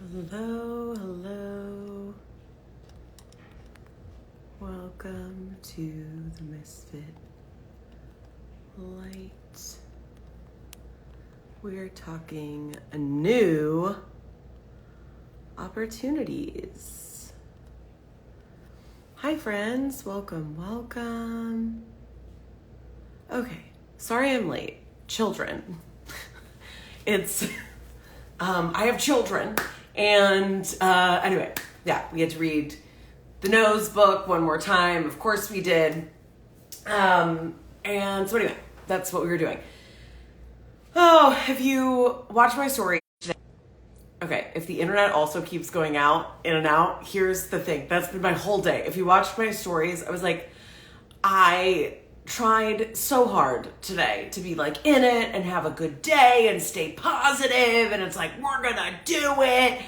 Hello, hello. Welcome to the Misfit Light. We're talking new opportunities. Hi friends, welcome. Okay, sorry I'm late. Children. I have children. And anyway, yeah, we had to read the Nose book one more time. Of course we did. And so anyway, that's what we were doing. Oh, if you watch my story today, okay, if the internet also keeps going out, in and out, here's the thing. That's been my whole day. If you watched my stories, I was like, I tried so hard today to be like in it and have a good day and stay positive, and it's like, we're gonna do it.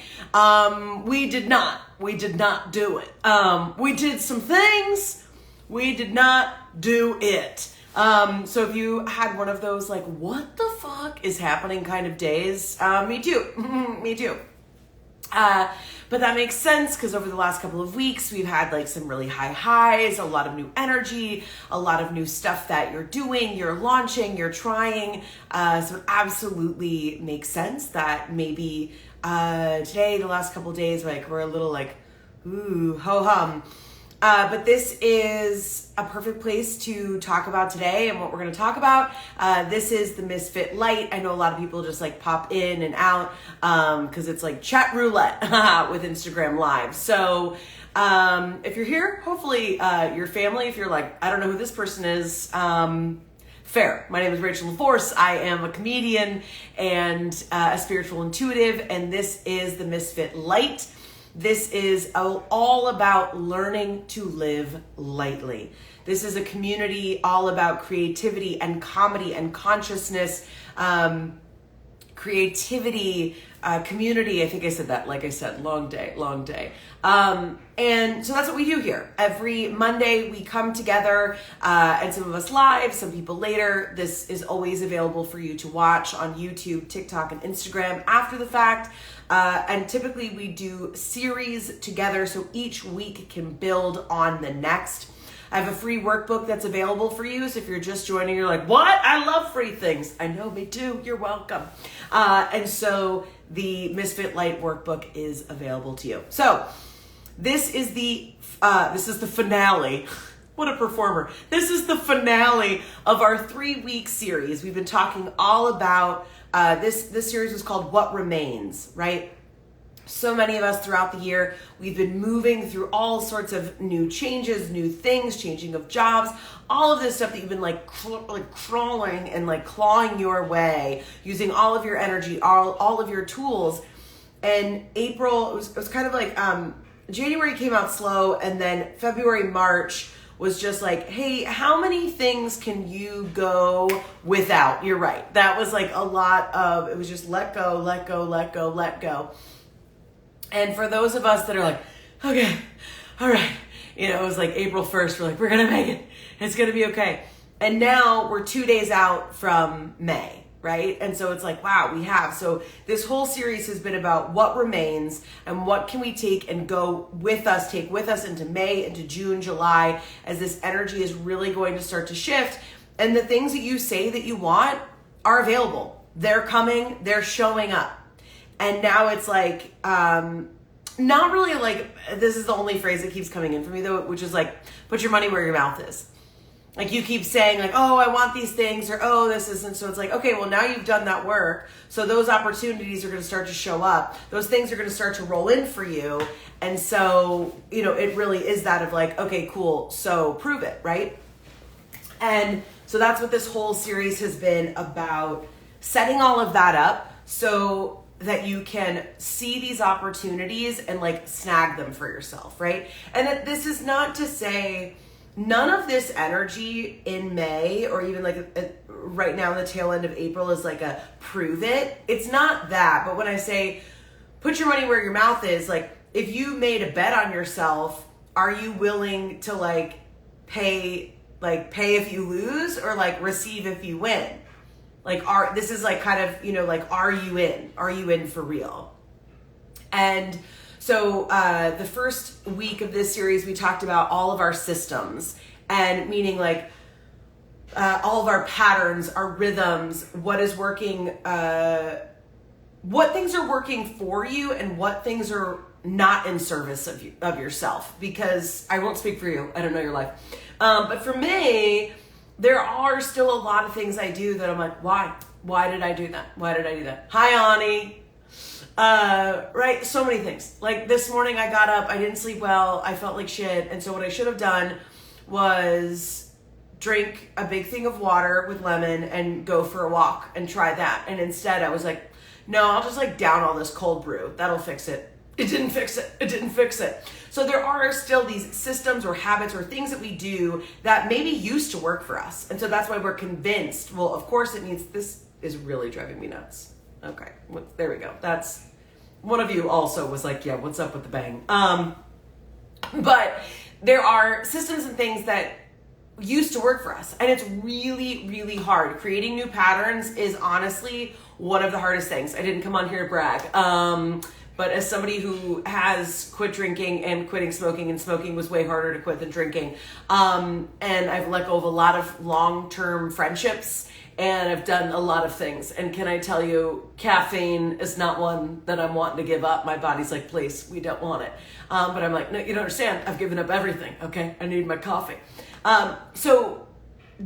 We did not do it. We did some things, we did not do it. So if you had one of those like, what the fuck is happening kind of days, me too. Me too. But that makes sense because over the last couple of weeks, we've had like some really high highs, a lot of new energy, a lot of new stuff that you're doing, you're launching, you're trying. So it absolutely makes sense that maybe today, the last couple of days, like we're a little like, ooh, ho-hum. But this is a perfect place to talk about today and what we're going to talk about. This is the Misfit Light. I know a lot of people just like pop in and out because it's like chat roulette with Instagram Live. So if you're here, hopefully your family, if you're like, I don't know who this person is, fair. My name is Rachel LaForce. I am a comedian and a spiritual intuitive, and this is the Misfit Light. This is all about learning to live lightly. This is a community all about creativity and comedy and consciousness, creativity, community. I think I said that, like I said, long day. And so that's what we do here. Every Monday we come together, and some of us live, some people later. This is always available for you to watch on YouTube, TikTok, and Instagram after the fact. And typically we do series together so each week can build on the next. I have a free workbook that's available for you. So if you're just joining, you're like, what? I love free things. I know, me too. You're welcome. And so the Misfit Light workbook is available to you. So this is the finale. What a performer. This is the finale of our 3-week series. We've been talking all about this series was called What Remains, right? So many of us throughout the year, we've been moving through all sorts of new changes, new things, changing of jobs, all of this stuff that you've been like crawling and like clawing your way, using all of your energy, all of your tools. And April, it was kind of like January came out slow, and then February, March was just like, hey, how many things can you go without? You're right. That was like a lot of, it was just let go. And for those of us that are like, okay, all right, it was like April 1st, we're like, we're going to make it. It's going to be okay. And now we're 2 days out from May, right? And so it's like, wow, we have. So this whole series has been about what remains and what can we take and take with us into May, into June, July, as this energy is really going to start to shift. And the things that you say that you want are available. They're coming, they're showing up. And now it's like, not really like, this is the only phrase that keeps coming in for me though, which is like, put your money where your mouth is. Like you keep saying like, oh, I want these things, or oh, this isn't. So it's like, okay, well now you've done that work. So those opportunities are going to start to show up. Those things are going to start to roll in for you. And so, it really is that of like, okay, cool. So prove it, right? And so that's what this whole series has been about, setting all of that up so that you can see these opportunities and like snag them for yourself, right? And that this is not to say none of this energy in May or even like right now in the tail end of April is like a prove it. It's not that. But when I say put your money where your mouth is, like if you made a bet on yourself, are you willing to like pay if you lose or like receive if you win? Like, this is like kind of, like, are you in? Are you in for real? And so the first week of this series, we talked about all of our systems, and meaning like all of our patterns, our rhythms, what is working, what things are working for you and what things are not in service of yourself. Because I won't speak for you. I don't know your life. But for me, there are still a lot of things I do that I'm like, why? Why did I do that? Why did I do that? Hi, Ani. Right? So many things. Like this morning I got up, I didn't sleep well, I felt like shit. And so what I should have done was drink a big thing of water with lemon and go for a walk and try that. And instead I was like, no, I'll just like down all this cold brew. That'll fix it. It didn't fix it. It didn't fix it. So there are still these systems or habits or things that we do that maybe used to work for us. And so that's why we're convinced, well, of course it means this is really driving me nuts. Okay, well, there we go. That's, one of you also was like, yeah, what's up with the bang? But there are systems and things that used to work for us. And it's really, really hard. Creating new patterns is honestly one of the hardest things. I didn't come on here to brag. But as somebody who has quit drinking and quitting smoking, and smoking was way harder to quit than drinking. And I've let go of a lot of long-term friendships, and I've done a lot of things. And can I tell you, caffeine is not one that I'm wanting to give up. My body's like, please, we don't want it. But I'm like, no, you don't understand. I've given up everything, okay? I need my coffee. So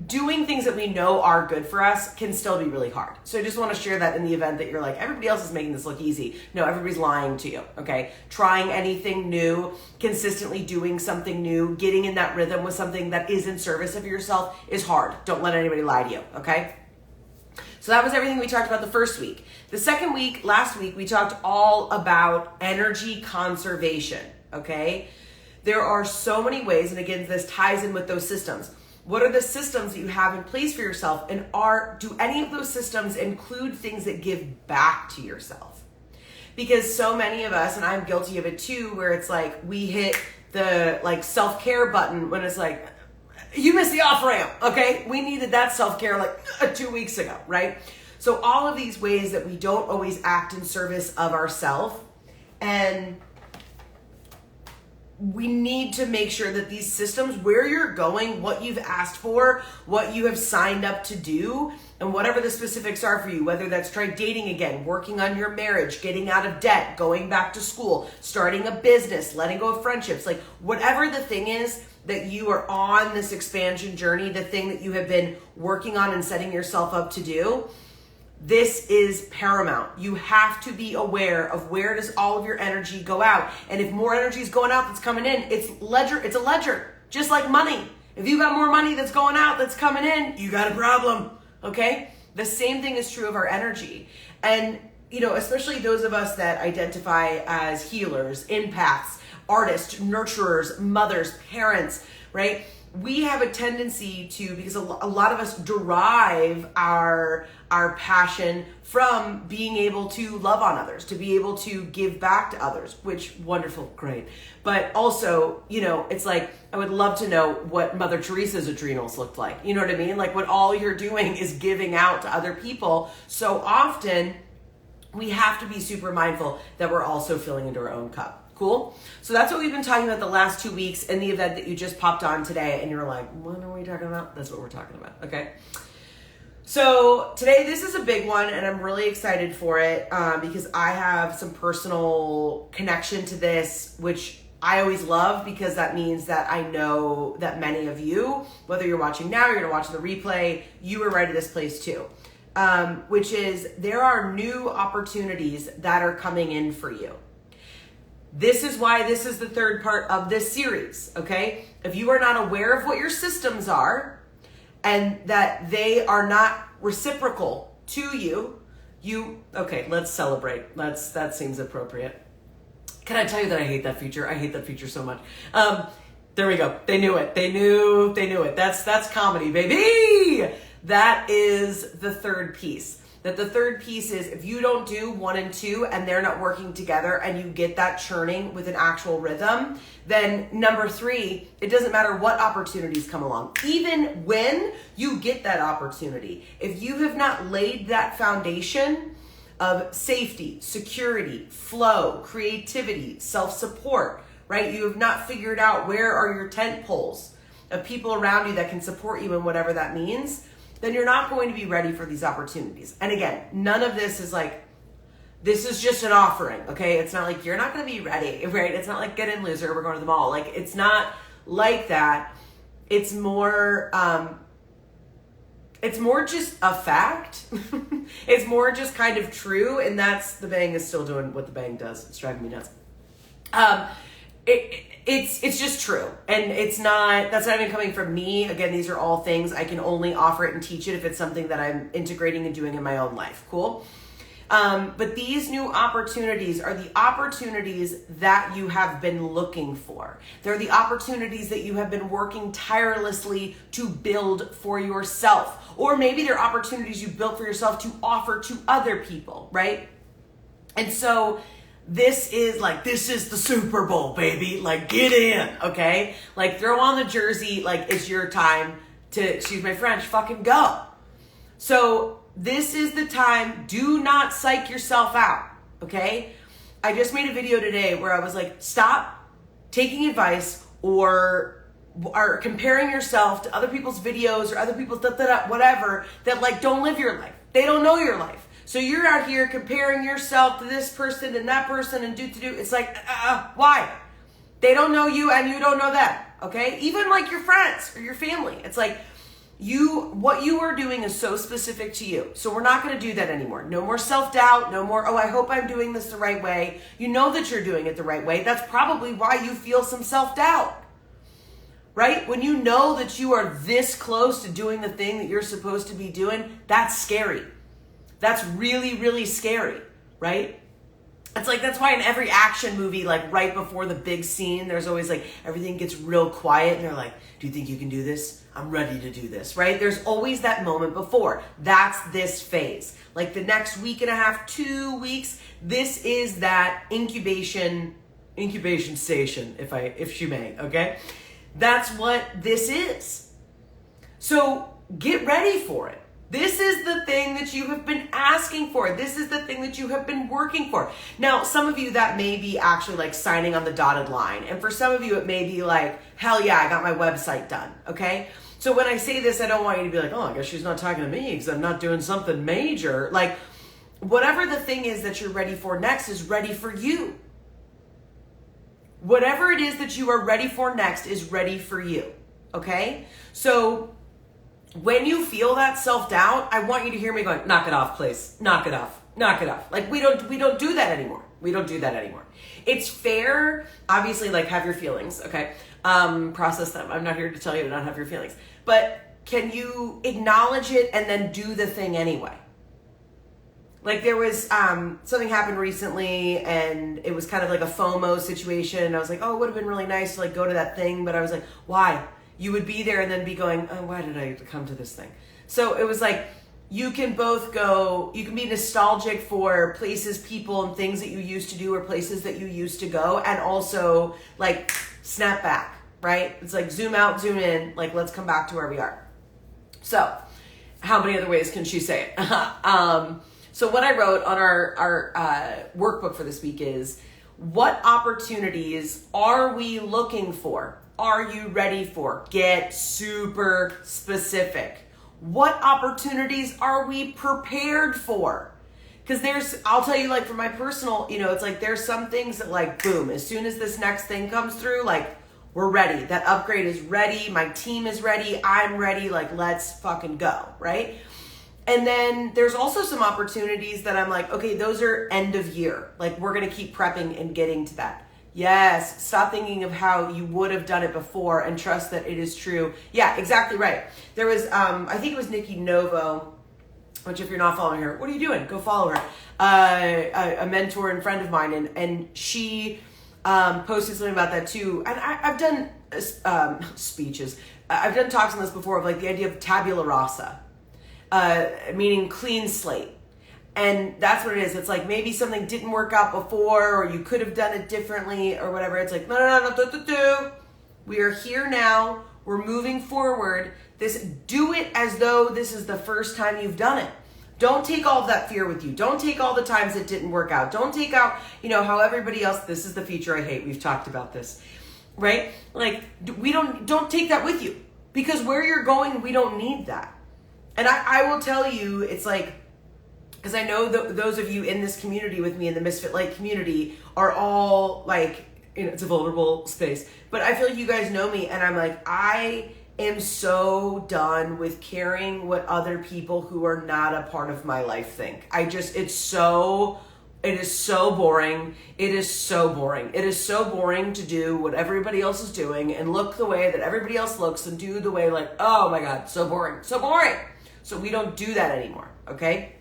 doing things that we know are good for us can still be really hard. So I just want to share that in the event that you're like, everybody else is making this look easy. No, everybody's lying to you, okay? Trying anything new, consistently doing something new, getting in that rhythm with something that is in service of yourself is hard. Don't let anybody lie to you, okay? So that was everything we talked about the first week. The second week, last week, we talked all about energy conservation, okay? There are so many ways, and again, this ties in with those systems. What are the systems that you have in place for yourself? And do any of those systems include things that give back to yourself? Because so many of us, and I'm guilty of it too, where it's like we hit the like self-care button when it's like, you missed the off-ramp, okay? We needed that self-care like 2 weeks ago, right? So all of these ways that we don't always act in service of ourselves, and we need to make sure that these systems, where you're going, what you've asked for, what you have signed up to do, and whatever the specifics are for you, whether that's try dating again, working on your marriage, getting out of debt, going back to school, starting a business, letting go of friendships, like whatever the thing is that you are on this expansion journey, the thing that you have been working on and setting yourself up to do, this is paramount. You have to be aware of where does all of your energy go out. And if more energy is going out that's coming in, it's a ledger, just like money. If you got more money that's going out that's coming in, you got a problem, okay? The same thing is true of our energy. And, you know, especially those of us that identify as healers, empaths, artists, nurturers, mothers, parents, right? We have a tendency to, because a lot of us derive our passion from being able to love on others, to be able to give back to others, which wonderful, great. But also, you know, it's like, I would love to know what Mother Teresa's adrenals looked like. You know what I mean? Like when all you're doing is giving out to other people. So often we have to be super mindful that we're also filling into our own cup. Cool? So that's what we've been talking about the last 2 weeks in the event that you just popped on today and you're like, what are we talking about? That's what we're talking about, okay? So today, this is a big one and I'm really excited for it because I have some personal connection to this, which I always love because that means that I know that many of you, whether you're watching now or you're going to watch the replay, you were right at this place too, which is there are new opportunities that are coming in for you. This is why this is the third part of this series, okay? If you are not aware of what your systems are and that they are not reciprocal to you, okay, let's celebrate. That seems appropriate. Can I tell you that I hate that feature? I hate that feature so much. There we go. They knew it. They knew it. That's comedy, baby. That is the third piece. That the third piece is if you don't do 1 and 2 and they're not working together and you get that churning with an actual rhythm, then number 3, it doesn't matter what opportunities come along. Even when you get that opportunity, if you have not laid that foundation of safety, security, flow, creativity, self-support, right? You have not figured out where are your tent poles of people around you that can support you in whatever that means, then you're not going to be ready for these opportunities. And again, none of this is like, this is just an offering, okay? It's not like you're not going to be ready, right? It's not like get in loser, we're going to the mall. Like, it's not like that. It's more just a fact. It's more just kind of true, and that's, the bang is still doing what the bang does. It's driving me nuts. It's just true, and it's not, that's not even coming from me. Again, these are all things I can only offer it and teach it if it's something that I'm integrating and doing in my own life. Cool. But these new opportunities are the opportunities that you have been looking for. They're the opportunities that you have been working tirelessly to build for yourself. Or maybe they're opportunities you built for yourself to offer to other people, right? And so this is the Super Bowl, baby. Like, get in, okay? Like, throw on the jersey. Like, it's your time to, excuse my French, fucking go. So this is the time. Do not psych yourself out, okay? I just made a video today where I was like, stop taking advice or comparing yourself to other people's videos or other people's whatever that like don't live your life. They don't know your life. So you're out here comparing yourself to this person and that person and do. It's like, why? They don't know you and you don't know them, okay? Even like your friends or your family. It's like, what you are doing is so specific to you. So we're not going to do that anymore. No more self-doubt. No more, I hope I'm doing this the right way. You know that you're doing it the right way. That's probably why you feel some self-doubt, right? When you know that you are this close to doing the thing that you're supposed to be doing, that's scary. That's really, really scary, right? It's like, that's why in every action movie, like right before the big scene, there's always like, everything gets real quiet and they're like, do you think you can do this? I'm ready to do this, right? There's always that moment before. That's this phase. Like the next week and a half, 2 weeks, this is that incubation station, if you may, okay? That's what this is. So get ready for it. This is the thing that you have been asking for. This is the thing that you have been working for. Now, some of you that may be actually like signing on the dotted line. And for some of you, it may be like, hell yeah, I got my website done, okay? So when I say this, I don't want you to be like, oh, I guess she's not talking to me because I'm not doing something major. Like, whatever the thing is that you're ready for next is ready for you. Whatever it is that you are ready for next is ready for you, okay? So when you feel that self-doubt, I want you to hear me going, knock it off, please. Knock it off. Knock it off. Like, we don't do that anymore. We don't do that anymore. It's fair, obviously, like, have your feelings, okay? Process them. I'm not here to tell you to not have your feelings. But can you acknowledge it and then do the thing anyway? Like, there was something happened recently and it was kind of like a FOMO situation. I was like, oh, it would have been really nice to like go to that thing. But I was like, why? You would be there and then be going, oh, why did I come to this thing? So it was like, you can both go, you can be nostalgic for places, people, and things that you used to do or places that you used to go, and also like snap back, right? It's like zoom out, zoom in, like let's come back to where we are. So how many other ways can she say it? So what I wrote on our workbook for this week is, what opportunities are we looking for? Are you ready for? Get super specific. What opportunities are we prepared for? Because I'll tell you, like, for my personal, it's like there's some things that like, boom, as soon as this next thing comes through, like, we're ready. That upgrade is ready. My team is ready. I'm ready. Like, let's fucking go, right? And then there's also some opportunities that I'm like, okay, those are end of year. Like, we're going to keep prepping and getting to that. Yes, stop thinking of how you would have done it before and trust that it is true. Yeah, exactly right. There was, I think it was Nikki Novo, which if you're not following her, what are you doing? Go follow her. A mentor and friend of mine, and she posted something about that too. And I've done speeches. I've done talks on this before of like the idea of tabula rasa, meaning clean slate. And that's what it is. It's like maybe something didn't work out before, or you could have done it differently or whatever. It's like, no. We are here now. We're moving forward. Do it as though this is the first time you've done it. Don't take all of that fear with you. Don't take all the times it didn't work out. Don't take out, how everybody else, this is the feature I hate. We've talked about this, right? Like, don't take that with you, because where you're going, we don't need that. And I will tell you, it's like, because I know those of you in this community with me, in the Misfit Light community, are all like, it's a vulnerable space, but I feel like you guys know me, and I'm like, I am so done with caring what other people who are not a part of my life think. It is so boring. It is so boring. It is so boring to do what everybody else is doing and look the way that everybody else looks and do the way, like, oh my God, so boring, so boring. So we don't do that anymore, okay?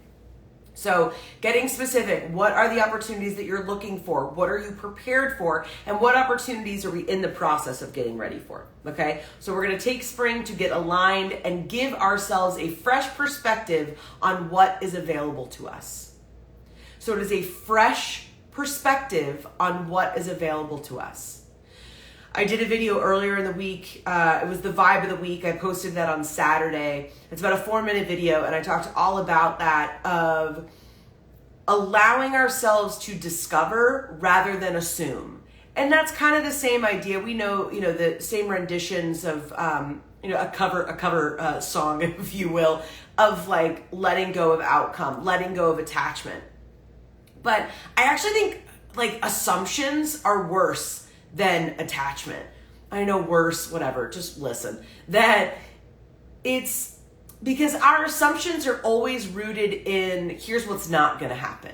So getting specific, what are the opportunities that you're looking for? What are you prepared for? And what opportunities are we in the process of getting ready for? Okay, so we're going to take spring to get aligned and give ourselves a fresh perspective on what is available to us. So it is a fresh perspective on what is available to us. I did a video earlier in the week. It was the vibe of the week. I posted that on Saturday. It's about a 4-minute video, and I talked all about that, of allowing ourselves to discover rather than assume. And that's kind of the same idea. We know, the same renditions of, a cover song, if you will, of like letting go of outcome, letting go of attachment. But I actually think like assumptions are worse than attachment. I know worse, whatever, just listen. That it's because our assumptions are always rooted in, here's what's not going to happen.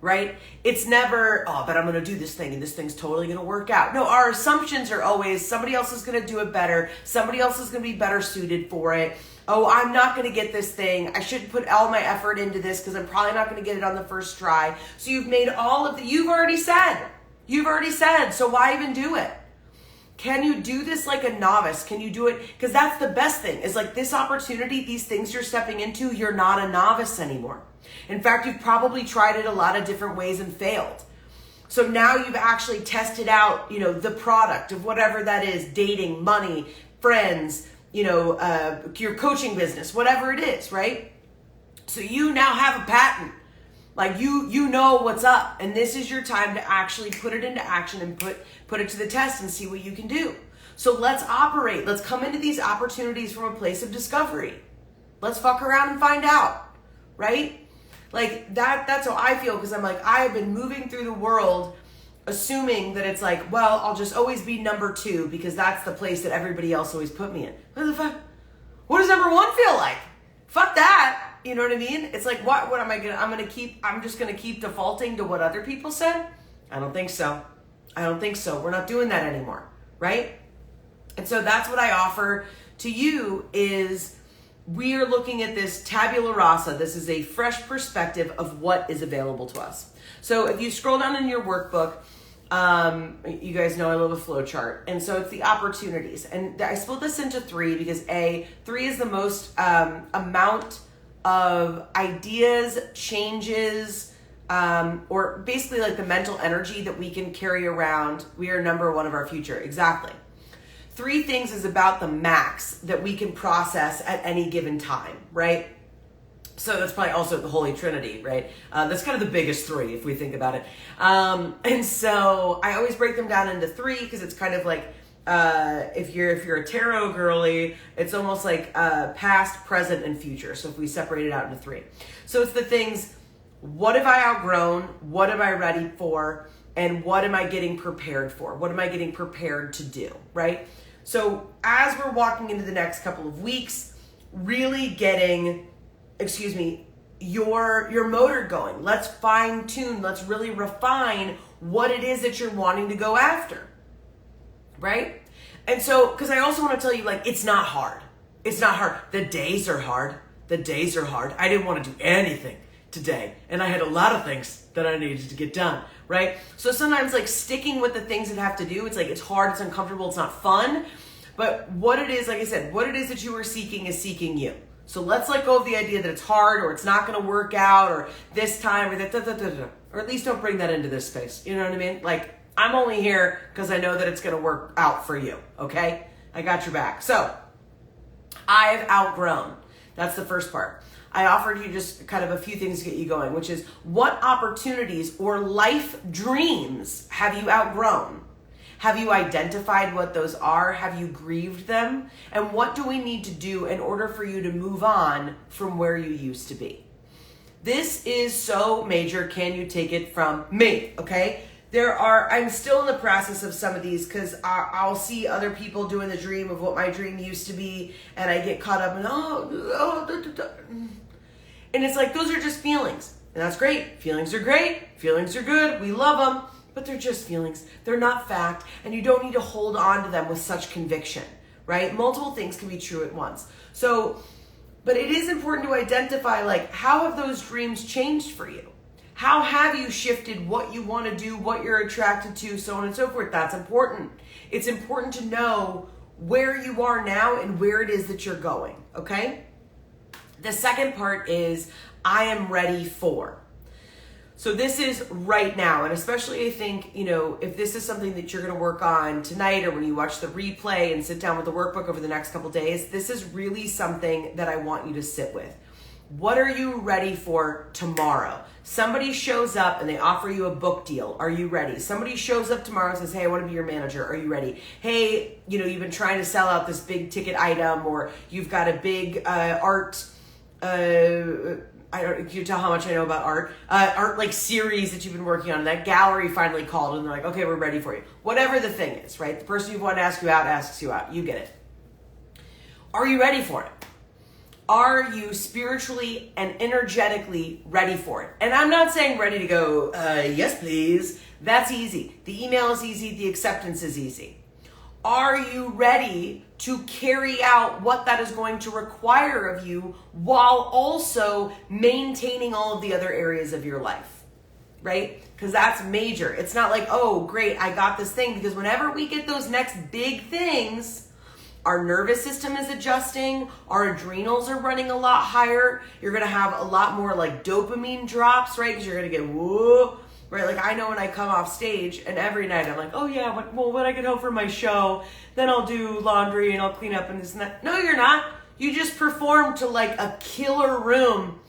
Right? It's never, but I'm going to do this thing and this thing's totally going to work out. No, our assumptions are always somebody else is going to do it better. Somebody else is going to be better suited for it. Oh, I'm not going to get this thing. I shouldn't put all my effort into this because I'm probably not going to get it on the first try. So you've made you've already said, so why even do it? Can you do this like a novice? Can you do it? Because that's the best thing, is like this opportunity, these things you're stepping into, you're not a novice anymore. In fact, you've probably tried it a lot of different ways and failed. So now you've actually tested out, the product of whatever that is, dating, money, friends, your coaching business, whatever it is, right? So you now have a patent. Like you know what's up, and this is your time to actually put it into action and put it to the test and see what you can do. So let's operate. Let's come into these opportunities from a place of discovery. Let's fuck around and find out, right? Like that's how I feel, because I'm like, I have been moving through the world assuming that it's like, well, I'll just always be number 2 because that's the place that everybody else always put me in. What the fuck? What does number 1 feel like? Fuck that. You know what I mean? It's like, what am I I'm just gonna keep defaulting to what other people said? I don't think so. We're not doing that anymore, right? And so that's what I offer to you, is we are looking at this tabula rasa. This is a fresh perspective of what is available to us. So if you scroll down in your workbook, you guys know I love a flow chart. And so it's the opportunities. And I split this into 3 because 3 is the most amount of ideas, changes, or basically like the mental energy that we can carry around. We are number 1 of our future. Exactly. 3 things is about the max that we can process at any given time, right? So that's probably also the Holy Trinity, right? That's kind of the biggest 3 if we think about it. And so I always break them down into 3 because it's kind of like, if you're a tarot girly, it's almost like past, present, and future. So if we separate it out into 3. So it's the things, what have I outgrown? What am I ready for? And what am I getting prepared for? What am I getting prepared to do, right? So as we're walking into the next couple of weeks, really getting, your motor going. Let's fine tune. Let's really refine what it is that you're wanting to go after. Right? And so, because I also want to tell you, like, it's not hard. It's not hard. The days are hard. I didn't want to do anything today. And I had a lot of things that I needed to get done. Right? So sometimes, like, sticking with the things that have to do, it's like, it's hard, it's uncomfortable, it's not fun. But what it is, like I said, what it is that you are seeking is seeking you. So let's let go of the idea that it's hard or it's not going to work out or this time or that, or at least don't bring that into this space. You know what I mean? Like, I'm only here because I know that it's going to work out for you. Okay? I got your back. So I have outgrown. That's the first part. I offered you just kind of a few things to get you going, which is what opportunities or life dreams have you outgrown? Have you identified what those are? Have you grieved them? And what do we need to do in order for you to move on from where you used to be? This is so major. Can you take it from me? Okay. I'm still in the process of some of these because I'll see other people doing the dream of what my dream used to be, and I get caught up in, and it's like, those are just feelings. And that's great. Feelings are great. Feelings are good. We love them, but they're just feelings. They're not fact, and you don't need to hold on to them with such conviction, right? Multiple things can be true at once. But it is important to identify, like, how have those dreams changed for you? How have you shifted what you want to do, what you're attracted to, so on and so forth? That's important. It's important to know where you are now and where it is that you're going, okay? The second part is, I am ready for. So this is right now, and especially I think, if this is something that you're going to work on tonight or when you watch the replay and sit down with the workbook over the next couple days, this is really something that I want you to sit with. What are you ready for tomorrow? Somebody shows up and they offer you a book deal. Are you ready? Somebody shows up tomorrow and says, hey, I want to be your manager. Are you ready? Hey, you've been trying to sell out this big ticket item, or you've got a big art, can you tell how much I know about art? Art like series that you've been working on. That gallery finally called and they're like, okay, we're ready for you. Whatever the thing is, right? The person you want to ask you out asks you out. You get it. Are you ready for it? Are you spiritually and energetically ready for it? And I'm not saying ready to go, yes, please. That's easy. The email is easy. The acceptance is easy. Are you ready to carry out what that is going to require of you while also maintaining all of the other areas of your life, right? Because that's major. It's not like, oh, great, I got this thing. Because whenever we get those next big things, our nervous system is adjusting, our adrenals are running a lot higher. You're going to have a lot more like dopamine drops, right? Because you're going to get whoa, right? Like I know when I come off stage and every night I'm like, oh yeah, when I get home from my show, then I'll do laundry and I'll clean up and this and that. No, you're not. You just performed to like a killer room.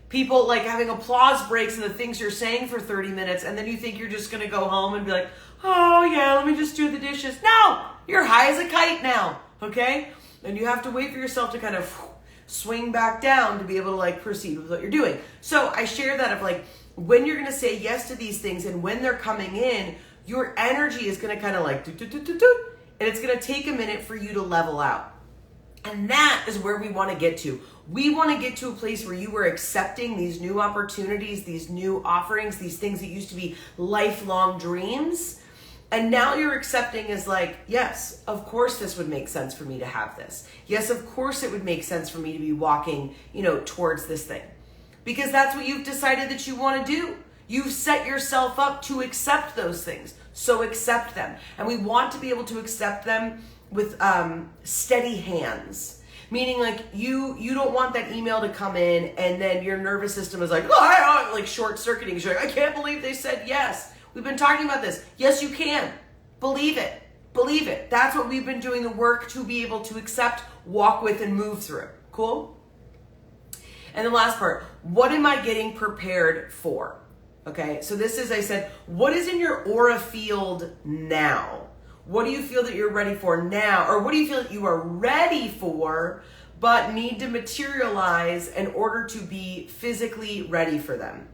People like having applause breaks and the things you're saying for 30 minutes. And then you think you're just going to go home and be like, oh yeah, let me just do the dishes. No, you're high as a kite now. Okay? And you have to wait for yourself to kind of swing back down to be able to like proceed with what you're doing. So I share that of like, when you're going to say yes to these things and when they're coming in, your energy is going to kind of like, and it's going to take a minute for you to level out. And that is where we want to get to. We want to get to a place where you are accepting these new opportunities, these new offerings, these things that used to be lifelong dreams. And now you're accepting as like, yes, of course this would make sense for me to have this. Yes, of course it would make sense for me to be walking, towards this thing. Because that's what you've decided that you want to do. You've set yourself up to accept those things. So accept them. And we want to be able to accept them with steady hands. Meaning like you don't want that email to come in and then your nervous system is like, like short circuiting. You're like, I can't believe they said yes. We've been talking about this. Yes, you can. Believe it. Believe it. That's what we've been doing the work to be able to accept, walk with, and move through. Cool? And the last part, what am I getting prepared for? Okay, so this is, I said, what is in your aura field now? What do you feel that you're ready for now? Or what do you feel that you are ready for, but need to materialize in order to be physically ready for them?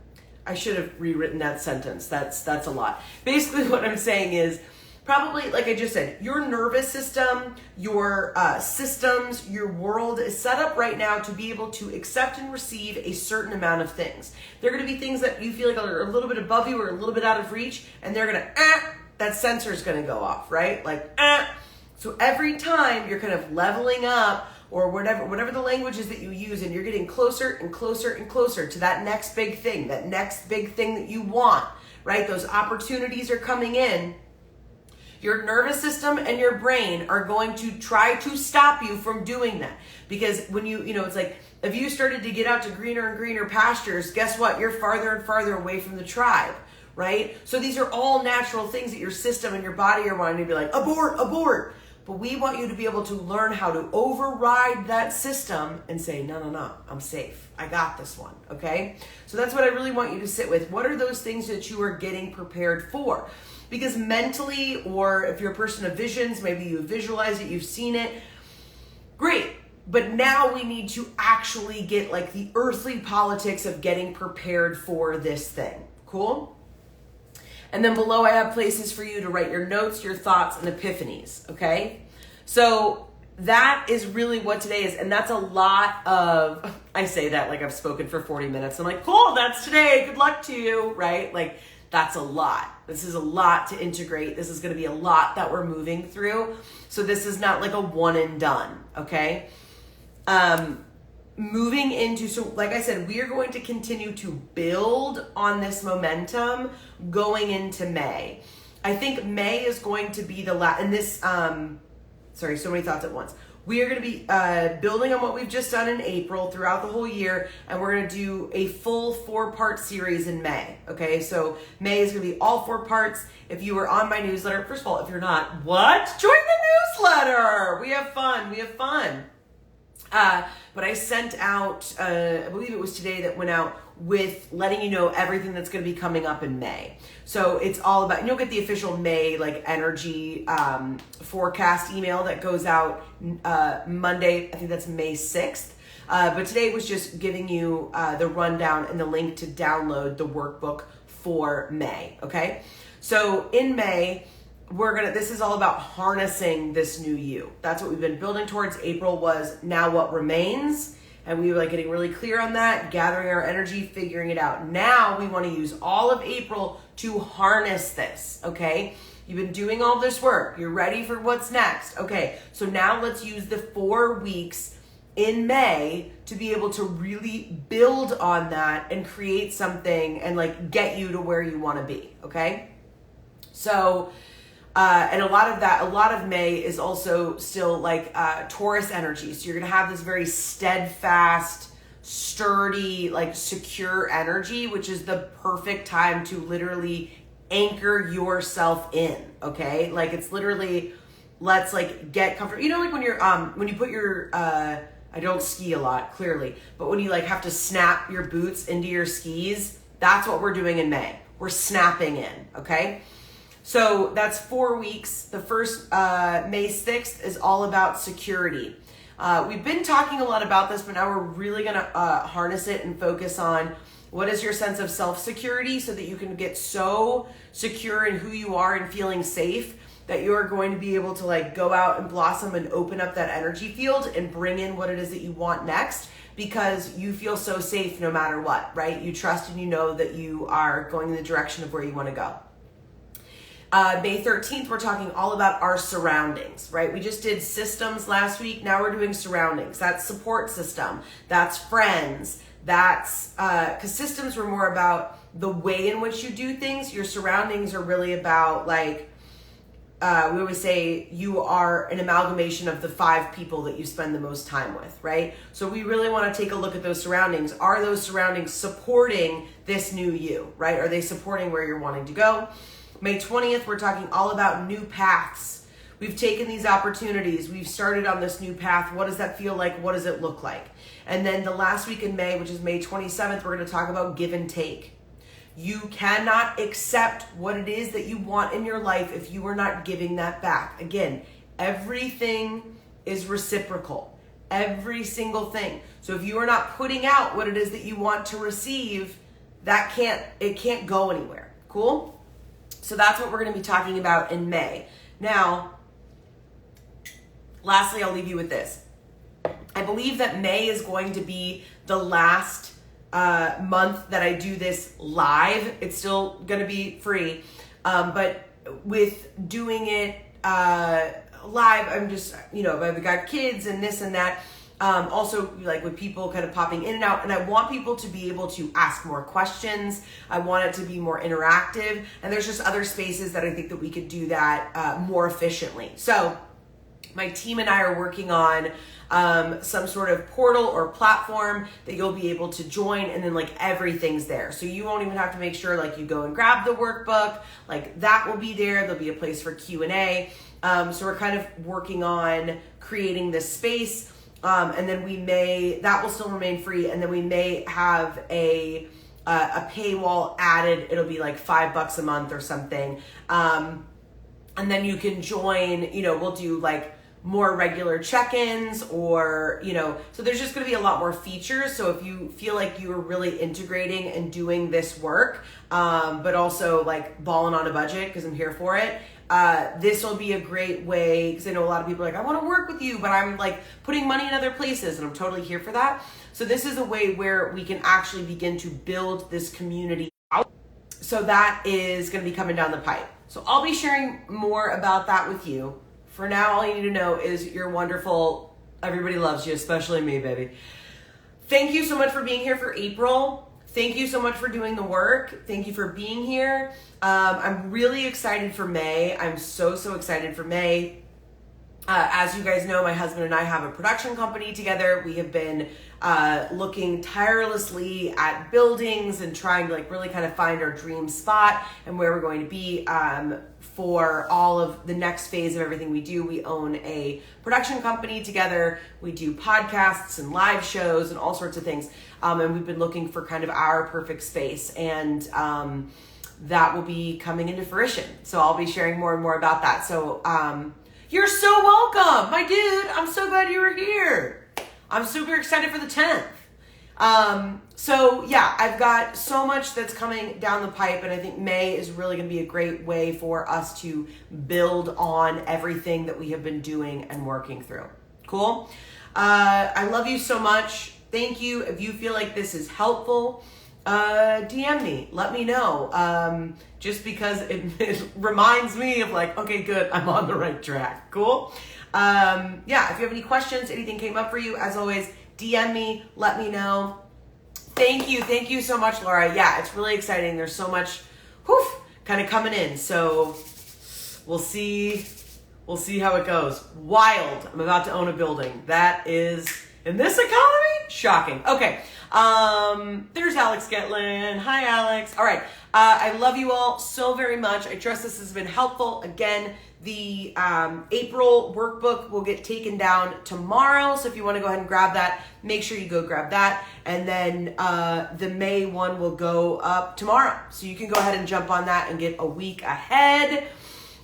I should have rewritten that sentence. That's a lot. Basically what I'm saying is probably, like I just said, your nervous system, your systems, your world is set up right now to be able to accept and receive a certain amount of things. There are going to be things that you feel like are a little bit above you or a little bit out of reach, and they're going to, that sensor is going to go off, right? Like, So every time you're kind of leveling up, or whatever the language is that you use, and you're getting closer and closer and closer to that next big thing that you want, right? Those opportunities are coming in. Your nervous system and your brain are going to try to stop you from doing that. Because when it's like, if you started to get out to greener and greener pastures, guess what? You're farther and farther away from the tribe, right? So these are all natural things that your system and your body are wanting to be like, abort, abort. but we want you to be able to learn how to override that system and say, no, I'm safe. I got this one, okay? So that's what I really want you to sit with. What are those things that you are getting prepared for? Because mentally, or if you're a person of visions, maybe you visualize it, you've seen it, great. But now we need to actually get like the earthly politics of getting prepared for this thing. Cool? And then below I have places for you to write your notes, your thoughts, and epiphanies, okay? So that is really what today is. And that's a lot of, I say that like I've spoken for 40 minutes. I'm like, cool, that's today. Good luck to you, right? Like that's a lot. This is a lot to integrate. This is going to be a lot that we're moving through. So this is not like a one and done, okay? Moving into, so like I said, we are going to continue to build on this momentum going into May. I think May is going to be the last, and this, sorry, so many thoughts at once. We are going to be building on what we've just done in April throughout the whole year, and we're going to do a full 4-part series in May. Okay, so May is going to be all 4 parts. If you were on my newsletter, first of all, if you're not, what? Join the newsletter. We have fun. We have fun. But I sent out, I believe it was today that went out with letting you know everything that's going to be coming up in May. So it's all about, and you'll get the official May like energy forecast email that goes out Monday. I think that's May 6th. But today was just giving you the rundown and the link to download the workbook for May. Okay. So in May, this is all about harnessing this new you. That's what we've been building towards. April was now what remains. And we were like getting really clear on that, gathering our energy, figuring it out. Now we want to use all of April to harness this, okay? You've been doing all this work. You're ready for what's next. Okay, so now let's use the 4 weeks in May to be able to really build on that and create something and like get you to where you want to be, okay? So, and a lot of May is also still like Taurus energy. So you're going to have this very steadfast, sturdy, like secure energy, which is the perfect time to literally anchor yourself in. Okay. Like it's literally, let's like get comfortable. You know, like when you put your, I don't ski a lot clearly, but when you like have to snap your boots into your skis, that's what we're doing in May. We're snapping in. Okay. So that's 4 weeks. The first, May 6th, is all about security. We've been talking a lot about this, but now we're really going to harness it and focus on what is your sense of self-security so that you can get so secure in who you are and feeling safe that you're going to be able to like go out and blossom and open up that energy field and bring in what it is that you want next because you feel so safe no matter what, right? You trust and you know that you are going in the direction of where you want to go. May 13th, we're talking all about our surroundings, right? We just did systems last week. Now we're doing surroundings. That's support system. That's friends. That's, because systems were more about the way in which you do things. Your surroundings are really about like, we always say you are an amalgamation of the 5 people that you spend the most time with, right? So we really want to take a look at those surroundings. Are those surroundings supporting this new you, right? Are they supporting where you're wanting to go? May 20th, we're talking all about new paths. We've taken these opportunities. We've started on this new path. What does that feel like? What does it look like? And then the last week in May, which is May 27th, we're going to talk about give and take. You cannot accept what it is that you want in your life if you are not giving that back. Again, everything is reciprocal. Every single thing. So if you are not putting out what it is that you want to receive, it can't go anywhere. Cool? So that's what we're going to be talking about in May. Now, lastly, I'll leave you with this. I believe that May is going to be the last month that I do this live. It's still going to be free. But with doing it live, I'm just, I've got kids and this and that. Also like with people kind of popping in and out, and I want people to be able to ask more questions. I want it to be more interactive, and there's just other spaces that I think that we could do that more efficiently. So my team and I are working on some sort of portal or platform that you'll be able to join, and then like everything's there. So you won't even have to make sure like you go and grab the workbook, like that will be there. There'll be a place for Q&A. So we're kind of working on creating this space. And then that will still remain free. And then we may have a paywall added. It'll be like $5 a month or something. And then you can join, we'll do like more regular check-ins or, so there's just going to be a lot more features. So if you feel like you are really integrating and doing this work, but also like balling on a budget, because I'm here for it, this will be a great way, because I know a lot of people are like, I want to work with you, but I'm like putting money in other places, and I'm totally here for that. So this is a way where we can actually begin to build this community out. So that is going to be coming down the pipe. So I'll be sharing more about that with you. For now, all you need to know is you're wonderful. Everybody loves you, especially me, baby. Thank you so much for being here for April. Thank you so much for doing the work. Thank you for being here. I'm really excited for May. I'm so excited for May. As you guys know, my husband and I have a production company together. We have been looking tirelessly at buildings and trying to like really kind of find our dream spot and where we're going to be for all of the next phase of everything we do. We own a production company together. We do podcasts and live shows and all sorts of things. And we've been looking for kind of our perfect space, and that will be coming into fruition. So I'll be sharing more and more about that. So you're so welcome, my dude. I'm so glad you were here. I'm super excited for the 10th. So yeah, I've got so much that's coming down the pipe, and I think May is really going to be a great way for us to build on everything that we have been doing and working through. Cool. I love you so much. Thank you. If you feel like this is helpful, DM me, let me know. Just because it reminds me of like, okay, good, I'm on the right track. Cool. Yeah, if you have any questions, anything came up for you, as always, DM me, let me know. Thank you so much, Laura. Yeah, it's really exciting. There's so much kind of coming in. So we'll see how it goes. Wild. I'm about to own a building. That is, in this economy, shocking. Okay. There's Alex Getlin. Hi, Alex. All right. I love you all so very much. I trust this has been helpful. Again, the April workbook will get taken down tomorrow. So if you want to go ahead and grab that, make sure you go grab that. And then the May one will go up tomorrow. So you can go ahead and jump on that and get a week ahead.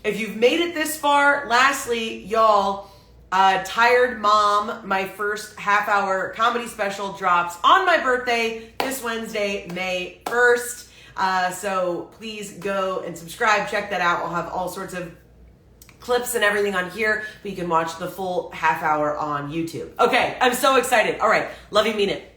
If you've made it this far, lastly, y'all, Tired Mom, my first half-hour comedy special drops on my birthday this Wednesday, May 1st. So please go and subscribe. Check that out. I'll have all sorts of clips and everything on here, but you can watch the full half hour on YouTube. Okay, I'm so excited. All right, love you, mean it.